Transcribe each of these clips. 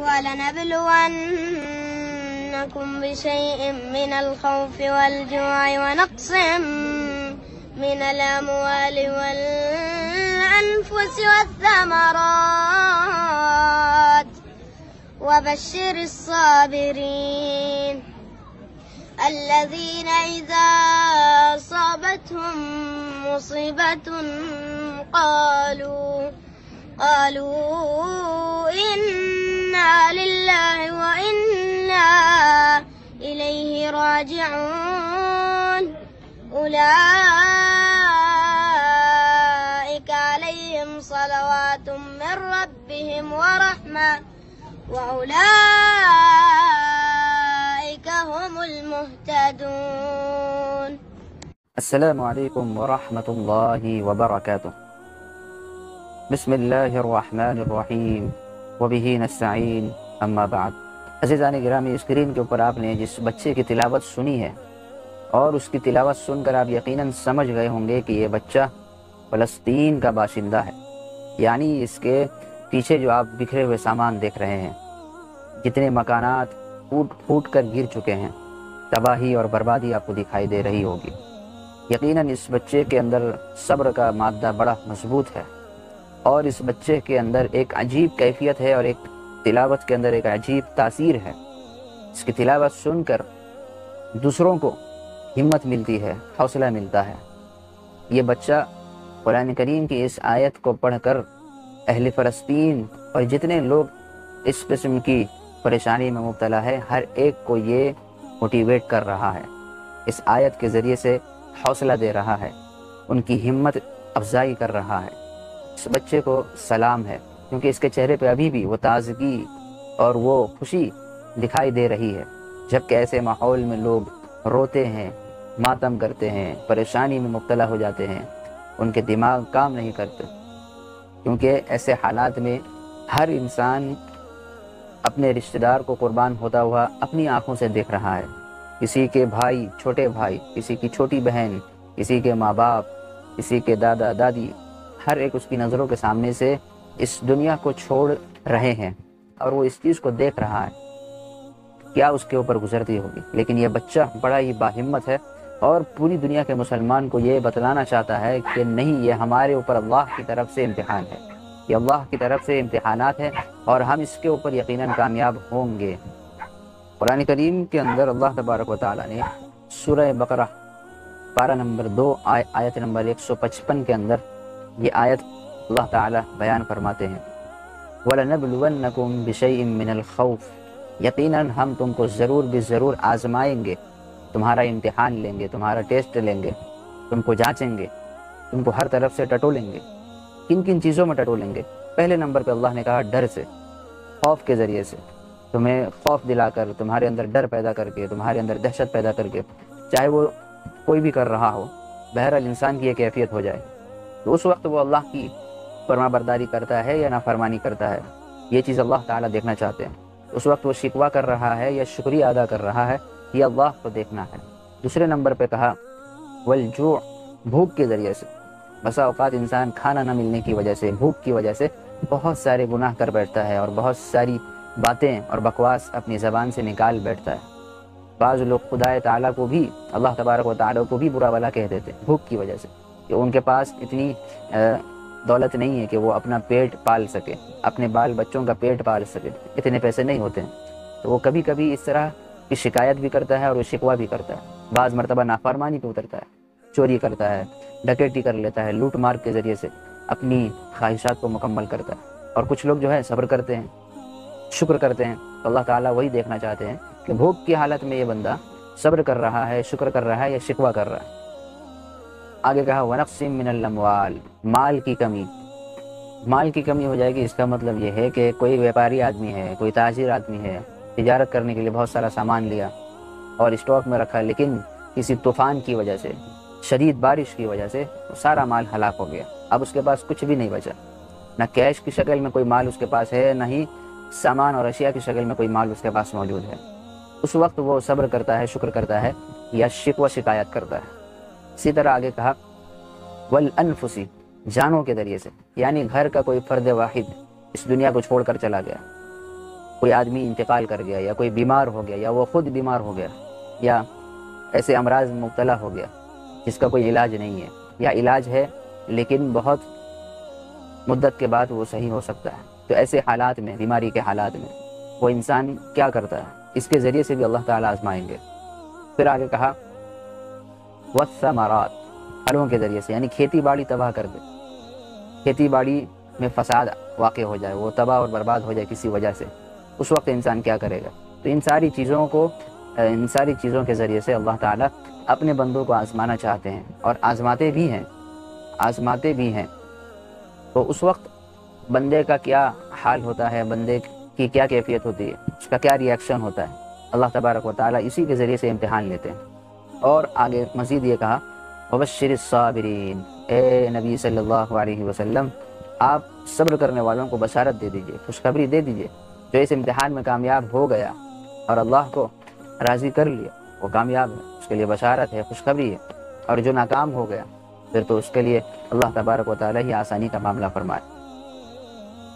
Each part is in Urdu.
وَلَنَبْلُوَنَّكُمْ بِشَيْءٍ مِّنَ الْخَوْفِ وَالْجُوعِ وَنَقْصٍ مِّنَ الْأَمْوَالِ وَالْأَنفُسِ وَالثَّمَرَاتِ وَبَشِّرِ الصَّابِرِينَ الَّذِينَ إِذَا أَصَابَتْهُم مُّصِيبَةٌ قالوا إنا لله وإنا إليه راجعون أولئك عليهم صلوات من ربهم ورحمة وأولئك هم المهتدون. السلام علیکم ورحمۃ اللہ وبرکاتہ. بسم اللہ الرحمن الرحیم وبہ نستعین اما بعد. عزیزان گرامی، اسکرین کے اوپر آپ نے جس بچے کی تلاوت سنی ہے اور اس کی تلاوت سن کر آپ یقیناً سمجھ گئے ہوں گے کہ یہ بچہ فلسطین کا باشندہ ہے. یعنی اس کے پیچھے جو آپ بکھرے ہوئے سامان دیکھ رہے ہیں، جتنے مکانات پھوٹ کر گر چکے ہیں، تباہی اور بربادی آپ کو دکھائی دے رہی ہوگی. یقیناً اس بچے کے اندر صبر کا مادہ بڑا مضبوط ہے، اور اس بچے کے اندر ایک عجیب کیفیت ہے اور ایک تلاوت کے اندر ایک عجیب تاثیر ہے. اس کی تلاوت سن کر دوسروں کو ہمت ملتی ہے، حوصلہ ملتا ہے. یہ بچہ قرآن کریم کی اس آیت کو پڑھ کر اہل فلسطین اور جتنے لوگ اس قسم کی پریشانی میں مبتلا ہے، ہر ایک کو یہ موٹیویٹ کر رہا ہے. اس آیت کے ذریعے سے حوصلہ دے رہا ہے، ان کی ہمت افزائی کر رہا ہے. اس بچے کو سلام ہے، کیونکہ اس کے چہرے پہ ابھی بھی وہ تازگی اور وہ خوشی دکھائی دے رہی ہے. جبکہ ایسے ماحول میں لوگ روتے ہیں، ماتم کرتے ہیں، پریشانی میں مبتلا ہو جاتے ہیں، ان کے دماغ کام نہیں کرتے، کیونکہ ایسے حالات میں ہر انسان اپنے رشتہ دار کو قربان ہوتا ہوا اپنی آنکھوں سے دیکھ رہا ہے. کسی کے بھائی، چھوٹے بھائی، کسی کی چھوٹی بہن، کسی کے ماں باپ، کسی کے دادا دادی، ہر ایک اس کی نظروں کے سامنے سے اس دنیا کو چھوڑ رہے ہیں، اور وہ اس چیز کو دیکھ رہا ہے. کیا اس کے اوپر گزرتی ہوگی. لیکن یہ بچہ بڑا ہی باہمت ہے اور پوری دنیا کے مسلمان کو یہ بتلانا چاہتا ہے کہ نہیں، یہ ہمارے اوپر اللہ کی طرف سے امتحان ہے، یہ اللہ کی طرف سے امتحانات ہیں، اور ہم اس کے اوپر یقیناً کامیاب ہوں گے. قرآن کریم کے اندر اللہ تبارک و تعالیٰ نے سورہ بقرہ پارہ نمبر 2 آیت نمبر 155 کے اندر یہ آیت اللہ تعالیٰ بیان فرماتے ہیں، وَلَنَبْلُوَنَّكُمْ بِشَيْءٍ مِّنَ الْخَوْفِ، یقیناً ہم تم کو ضرور ضرور آزمائیں گے، تمہارا امتحان لیں گے، تمہارا ٹیسٹ لیں گے، تم کو جانچیں گے، تم کو ہر طرف سے ٹٹولیں گے. کن کن چیزوں میں ٹٹولیں گے؟ پہلے نمبر پہ اللہ نے کہا ڈر سے، خوف کے ذریعے سے، تمہیں خوف دلا کر، تمہارے اندر ڈر پیدا کر کے، تمہارے اندر دہشت پیدا کر کے، چاہے وہ کوئی بھی کر رہا ہو، بہرحال انسان کی یہ کیفیت ہو جائے تو اس وقت وہ اللہ کی فرما برداری کرتا ہے یا نافرمانی کرتا ہے. یہ چیز اللہ تعالیٰ دیکھنا چاہتے ہیں. اس وقت وہ شکوہ کر رہا ہے یا شکریہ ادا کر رہا ہے، یہ اللہ کو دیکھنا ہے. دوسرے نمبر پہ کہا والجوع، بھوک کے ذریعے سے. بسا اوقات انسان کھانا نہ ملنے کی وجہ سے، بھوک کی وجہ سے بہت سارے گناہ کر بیٹھتا ہے اور بہت ساری باتیں اور بکواس اپنی زبان سے نکال بیٹھتا ہے. بعض لوگ خدا تعالیٰ کو بھی، اللہ تبارک و تعالیٰ کو بھی برا بھلا کہہ دیتے ہیں بھوک کی وجہ سے، کہ ان کے پاس اتنی دولت نہیں ہے کہ وہ اپنا پیٹ پال سکے، اپنے بال بچوں کا پیٹ پال سکے، اتنے پیسے نہیں ہوتے ہیں. تو وہ کبھی کبھی اس طرح کی شکایت بھی کرتا ہے اور وہ شکوہ بھی کرتا ہے. بعض مرتبہ نافرمانی پہ اترتا ہے، چوری کرتا ہے، ڈکیتی کر لیتا ہے، لوٹ مار کے ذریعے سے اپنی خواہشات کو مکمل کرتا ہے. اور کچھ لوگ جو ہے صبر کرتے ہیں، شکر کرتے ہیں. تو اللہ تعالیٰ وہی دیکھنا چاہتے ہیں کہ بھوک کی حالت میں یہ بندہ صبر کر رہا ہے، شکر کر رہا ہے یا شکوہ کر رہا ہے. آگے کہا وَنَقْصٍ مِّنَ الْأَمْوَالِ، مال کی کمی. مال کی کمی ہو جائے گی، اس کا مطلب یہ ہے کہ کوئی بیپاری آدمی ہے، کوئی تاجر آدمی ہے، تجارت کرنے کے لیے بہت سارا سامان لیا اور اسٹاک میں رکھا، لیکن کسی طوفان کی وجہ سے، شدید بارش کی وجہ سے سارا مال ہلاک ہو گیا. اب اس کے پاس کچھ بھی نہیں بچا، نہ کیش کی شکل میں کوئی مال اس کے پاس ہے، نہ ہی سامان اور اشیاء کی شکل میں کوئی مال اس کے پاس موجود ہے. اس وقت وہ صبر کرتا ہے، شکر کرتا ہے یا شکوہ شکایت کرتا ہے. اسی طرح آگے کہا والانفسی، جانوں کے ذریعے سے. یعنی گھر کا کوئی فرد واحد اس دنیا کو چھوڑ کر چلا گیا، کوئی آدمی انتقال کر گیا یا کوئی بیمار ہو گیا یا وہ خود بیمار ہو گیا یا ایسے امراض میں مبتلا ہو گیا جس کا کوئی علاج نہیں ہے، یا علاج ہے لیکن بہت مدت کے بعد وہ صحیح ہو سکتا ہے، تو ایسے حالات میں، بیماری کے حالات میں وہ انسان کیا کرتا ہے، اس کے ذریعے سے بھی اللہ تعالیٰ آزمائیں گے۔ پھر آگے کہا والثمرات، پھلوں کے ذریعے سے، یعنی کھیتی باڑی تباہ کر دے، کھیتی باڑی میں فساد واقع ہو جائے، وہ تباہ اور برباد ہو جائے کسی وجہ سے، اس وقت انسان کیا کرے گا؟ تو ان ساری چیزوں کے ذریعے سے اللہ تعالیٰ اپنے بندوں کو آزمانا چاہتے ہیں اور آزماتے بھی ہیں۔ تو اس وقت بندے کا کیا حال ہوتا ہے، بندے کی کیا کیفیت ہوتی ہے، اس کا کیا ری ایکشن ہوتا ہے، اللہ تبارک و تعالیٰ اسی کے ذریعے سے امتحان لیتے ہیں۔ اور آگے مزید یہ کہا وبشر الصابرین، اے نبی صلی اللہ علیہ وسلم آپ صبر کرنے والوں کو بشارت دے دیجئے، خوشخبری دے دیجئے، جو اس امتحان میں کامیاب ہو گیا اور اللہ کو راضی کر لیا وہ کامیاب ہے، اس کے لیے بشارت ہے، خوشخبری ہے، اور جو ناکام ہو گیا پھر تو اس کے لیے اللہ تبارک و تعالیٰ ہی آسانی کا معاملہ فرمائے۔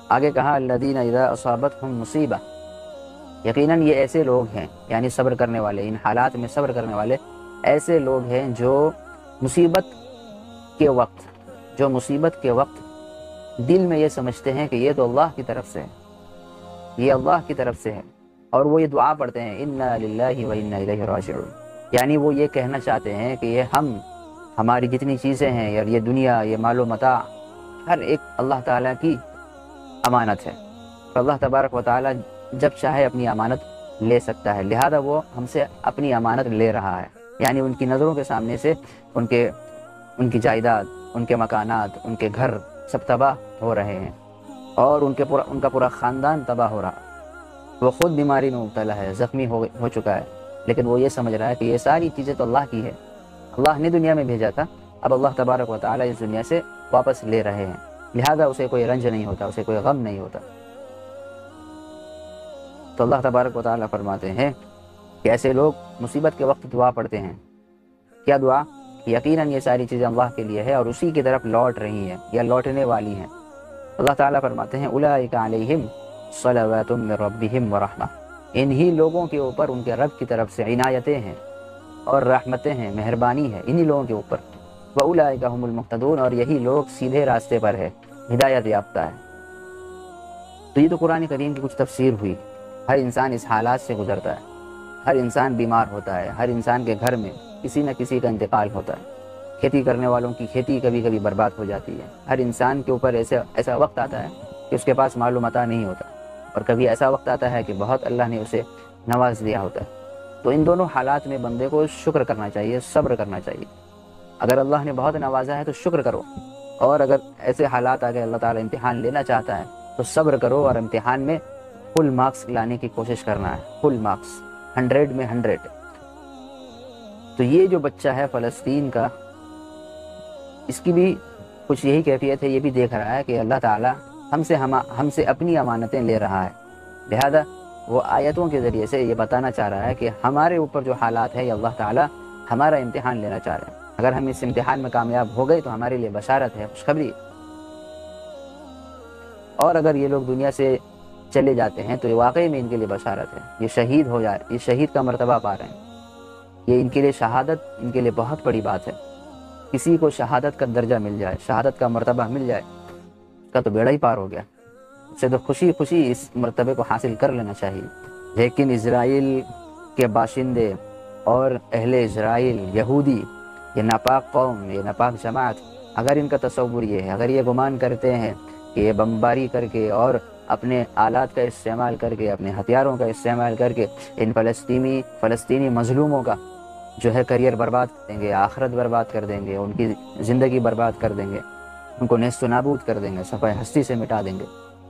آگے کہا الذین اذا اصابتہم مصیبہ، یقیناً یہ ایسے لوگ ہیں، یعنی صبر کرنے والے، ان حالات میں صبر کرنے والے ایسے لوگ ہیں جو مصیبت کے وقت دل میں یہ سمجھتے ہیں کہ یہ تو اللہ کی طرف سے ہے، یہ اللہ کی طرف سے ہے، اور وہ یہ دعا پڑھتے ہیں انا للہ و انا الیہ راجعون، یعنی وہ یہ کہنا چاہتے ہیں کہ یہ ہماری جتنی چیزیں ہیں، یا یہ دنیا، یہ مال و متاع، ہر ایک اللہ تعالیٰ کی امانت ہے، اور اللہ تبارک و تعالیٰ جب چاہے اپنی امانت لے سکتا ہے، لہذا وہ ہم سے اپنی امانت لے رہا ہے، یعنی ان کی نظروں کے سامنے سے ان کی جائیداد، ان کے مکانات، ان کے گھر سب تباہ ہو رہے ہیں، اور ان کا پورا خاندان تباہ ہو رہا، وہ خود بیماری میں مبتلا ہے، زخمی ہو چکا ہے، لیکن وہ یہ سمجھ رہا ہے کہ یہ ساری چیزیں تو اللہ کی ہے، اللہ نے دنیا میں بھیجا تھا، اب اللہ تبارک و تعالیٰ اس دنیا سے واپس لے رہے ہیں، لہذا اسے کوئی رنج نہیں ہوتا، اسے کوئی غم نہیں ہوتا۔ تو اللہ تبارک و تعالیٰ فرماتے ہیں کہ ایسے لوگ مصیبت کے وقت دعا پڑھتے ہیں، کیا دعا؟ یقیناً یہ ساری چیزیں اللہ کے لیے ہے اور اسی کی طرف لوٹ رہی ہیں یا لوٹنے والی ہیں۔ اللہ تعالیٰ فرماتے ہیں اولئک علیہم صلوات من ربہم ورحمہ، انہی لوگوں کے اوپر ان کے رب کی طرف سے عنایتیں ہیں اور رحمتیں ہیں، مہربانی ہے انہی لوگوں کے اوپر، واولئک هم المہتدون، اور یہی لوگ سیدھے راستے پر ہے، ہدایت یافتہ ہے۔ تو یہ تو قرآن کریم کی کچھ تفسیر ہوئی۔ ہر انسان اس حالات سے گزرتا ہے، ہر انسان بیمار ہوتا ہے، ہر انسان کے گھر میں کسی نہ کسی کا انتقال ہوتا ہے، کھیتی کرنے والوں کی کھیتی کبھی کبھی برباد ہو جاتی ہے، ہر انسان کے اوپر ایسا وقت آتا ہے کہ اس کے پاس مال و متاع نہیں ہوتا، اور کبھی ایسا وقت آتا ہے کہ بہت اللہ نے اسے نواز دیا ہوتا ہے۔ تو ان دونوں حالات میں بندے کو شکر کرنا چاہیے، صبر کرنا چاہیے۔ اگر اللہ نے بہت نوازا ہے تو شکر کرو، اور اگر ایسے حالات آ گئے اللہ تعالیٰ امتحان لینا چاہتا ہے تو صبر کرو، اور امتحان میں فل مارکس لانے کی کوشش کرنا ہے، فل مارکس، 100 میں 100۔ تو یہ جو بچہ ہے فلسطین کا، اس کی بھی کچھ یہی کیفیت ہے، یہ بھی دیکھ رہا ہے کہ اللہ تعالیٰ ہم سے اپنی امانتیں لے رہا ہے، لہذا وہ آیتوں کے ذریعے سے یہ بتانا چاہ رہا ہے کہ ہمارے اوپر جو حالات ہے یہ اللہ تعالیٰ ہمارا امتحان لینا چاہ رہے ہیں، اگر ہم اس امتحان میں کامیاب ہو گئے تو ہمارے لیے بشارت ہے، خوشخبری، اور اگر یہ لوگ دنیا سے چلے جاتے ہیں تو یہ واقعی میں ان کے لیے بشارت ہے، یہ شہید ہو جائے، یہ شہید کا مرتبہ پا رہے ہیں، یہ ان کے لیے شہادت، ان کے لیے بہت بڑی بات ہے۔ کسی کو شہادت کا درجہ مل جائے، شہادت کا مرتبہ مل جائے، اس کا تو بیڑا ہی پار ہو گیا، اس سے تو خوشی اس مرتبے کو حاصل کر لینا چاہیے۔ لیکن اسرائیل کے باشندے اور اہل اسرائیل، یہودی، یہ ناپاک قوم، یہ ناپاک جماعت، اگر ان کا تصور یہ ہے، اگر یہ گمان کرتے ہیں کہ یہ بمباری کر کے اور اپنے آلات کا استعمال کر کے، اپنے ہتھیاروں کا استعمال کر کے ان فلسطینی مظلوموں کا جو ہے کریئر برباد کر دیں گے، آخرت برباد کر دیں گے، ان کی زندگی برباد کر دیں گے، ان کو نیست و نابود کر دیں گے، صفحہ ہستی سے مٹا دیں گے،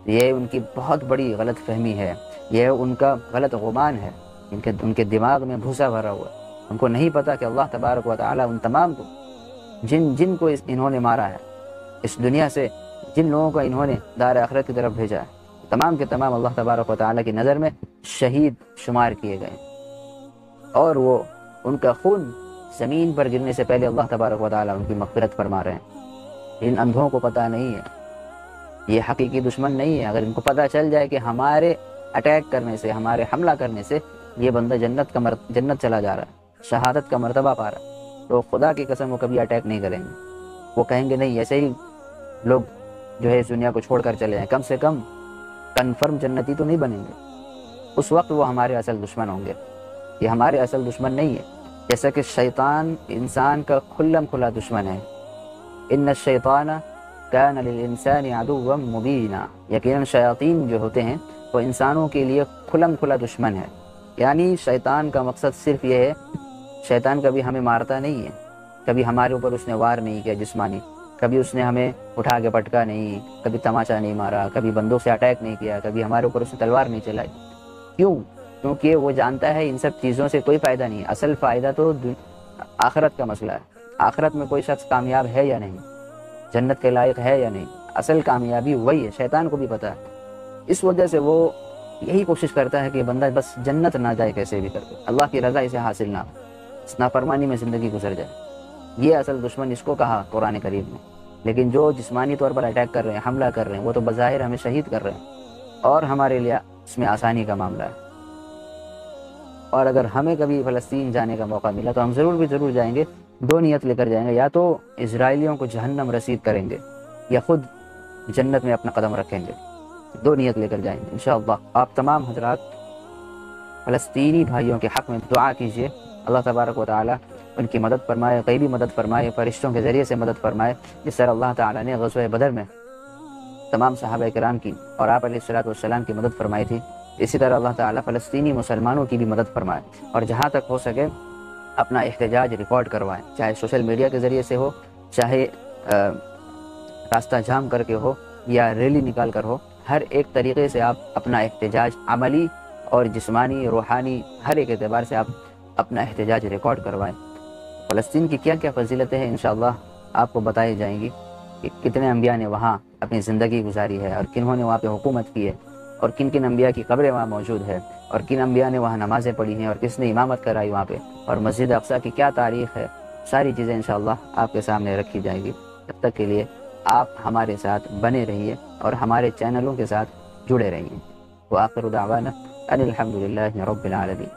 یہ ان کی بہت بڑی غلط فہمی ہے، یہ ان کا غلط گمان ہے، ان کے دماغ میں بھوسا بھرا ہوا ہے، ان کو نہیں پتہ کہ اللہ تبارک و تعالیٰ ان تمام کو جن کو انہوں نے مارا ہے، اس دنیا سے جن لوگوں کو انہوں نے دار آخرت کی طرف بھیجا ہے، تمام کے تمام اللہ تبارک و تعالیٰ کی نظر میں شہید شمار کیے گئے، اور وہ ان کا خون زمین پر گرنے سے پہلے اللہ تبارک و تعالیٰ ان کی مغفرت فرما رہے ہیں۔ ان اندھوں کو پتہ نہیں ہے، یہ حقیقی دشمن نہیں ہے، اگر ان کو پتہ چل جائے کہ اٹیک کرنے سے، ہمارے حملہ کرنے سے یہ بندہ جنت چلا جا رہا ہے، شہادت کا مرتبہ پا رہا ہے، تو خدا کی قسم وہ کبھی اٹیک نہیں کریں گے۔ وہ کہیں گے نہیں، ایسے ہی لوگ جو ہے اس دنیا کو چھوڑ کر چلے جائیں، کم سے کم کنفرم جنتی تو نہیں بنیں گے۔ اس وقت وہ ہمارے اصل دشمن ہوں گے۔ یہ ہمارے اصل دشمن نہیں ہے، جیسا کہ شیطان انسان کا کھلم کھلا دشمن ہے۔ ان الشیطان کان للانسان عدوا مبینا، یقیناً شیاطین جو ہوتے ہیں وہ انسانوں کے لیے کھلم کھلا دشمن ہے۔ یعنی شیطان کا مقصد صرف یہ ہے، شیطان کبھی ہمیں مارتا نہیں ہے، کبھی ہمارے اوپر اس نے وار نہیں کیا جسمانی، کبھی اس نے ہمیں اٹھا کے پٹکا نہیں، کبھی تماچا نہیں مارا، کبھی بندوق سے اٹیک نہیں کیا، کبھی ہمارے اوپر اس نے تلوار نہیں چلائی۔ کیوں؟ کیونکہ وہ جانتا ہے ان سب چیزوں سے کوئی فائدہ نہیں ہے، اصل فائدہ تو آخرت کا مسئلہ ہے۔ آخرت میں کوئی شخص کامیاب ہے یا نہیں، جنت کے لائق ہے یا نہیں، اصل کامیابی وہی ہے، شیطان کو بھی پتہ ہے۔ اس وجہ سے وہ یہی کوشش کرتا ہے کہ بندہ بس جنت نہ جائے کیسے بھی کر کے، اللہ کی رضا اسے حاصل نہ ہو، اس نافرمانی میں زندگی گزر جائے۔ یہ اصل دشمن اس کو کہا قرآن کریم میں۔ لیکن جو جسمانی طور پر اٹیک کر رہے ہیں، حملہ کر رہے ہیں، وہ تو بظاہر ہمیں شہید کر رہے ہیں، اور ہمارے لیے اس میں آسانی کا معاملہ ہے۔ اور اگر ہمیں کبھی فلسطین جانے کا موقع ملا تو ہم ضرور جائیں گے، دو نیت لے کر جائیں گے، یا تو اسرائیلیوں کو جہنم رسید کریں گے یا خود جنت میں اپنا قدم رکھیں گے، دو نیت لے کر جائیں گے انشاءاللہ۔ آپ تمام حضرات فلسطینی بھائیوں کے حق میں دعا کیجئے، اللہ تبارک و تعالی ان کی مدد فرمائے، غیبی مدد فرمائے، فرشتوں کے ذریعے سے مدد فرمائے، جس طرح اللہ تعالی نے غزوہ بدر میں تمام صحابہ کرام کی اور آپ علیہ السلام کی مدد فرمائی تھی، اسی طرح اللہ تعالی فلسطینی مسلمانوں کی بھی مدد فرمائے، اور جہاں تک ہو سکے اپنا احتجاج ریکارڈ کروائیں، چاہے سوشل میڈیا کے ذریعے سے ہو، چاہے راستہ جام کر کے ہو، یا ریلی نکال کر ہو، ہر ایک طریقے سے آپ اپنا احتجاج عملی اور جسمانی، روحانی، ہر ایک اعتبار سے آپ اپنا احتجاج ریکارڈ کروائیں۔ فلسطین کی کیا کیا فضیلتیں ہیں انشاءاللہ آپ کو بتائی جائیں گی، کہ کتنے انبیاء نے وہاں اپنی زندگی گزاری ہے، اور کنہوں نے وہاں پہ حکومت کی ہے، اور کن کن انبیاء کی قبریں وہاں موجود ہے، اور کن انبیاء نے وہاں نمازیں پڑھی ہیں، اور کس نے امامت کرائی وہاں پہ، اور مسجد اقصیٰ کی کیا تاریخ ہے، ساری چیزیں انشاءاللہ آپ کے سامنے رکھی جائیں گی۔ تب تک کے لیے آپ ہمارے ساتھ بنے رہیے اور ہمارے چینلوں کے ساتھ جڑے رہیے۔ وآخر دعوانا ان الحمد للہ رب العالمین۔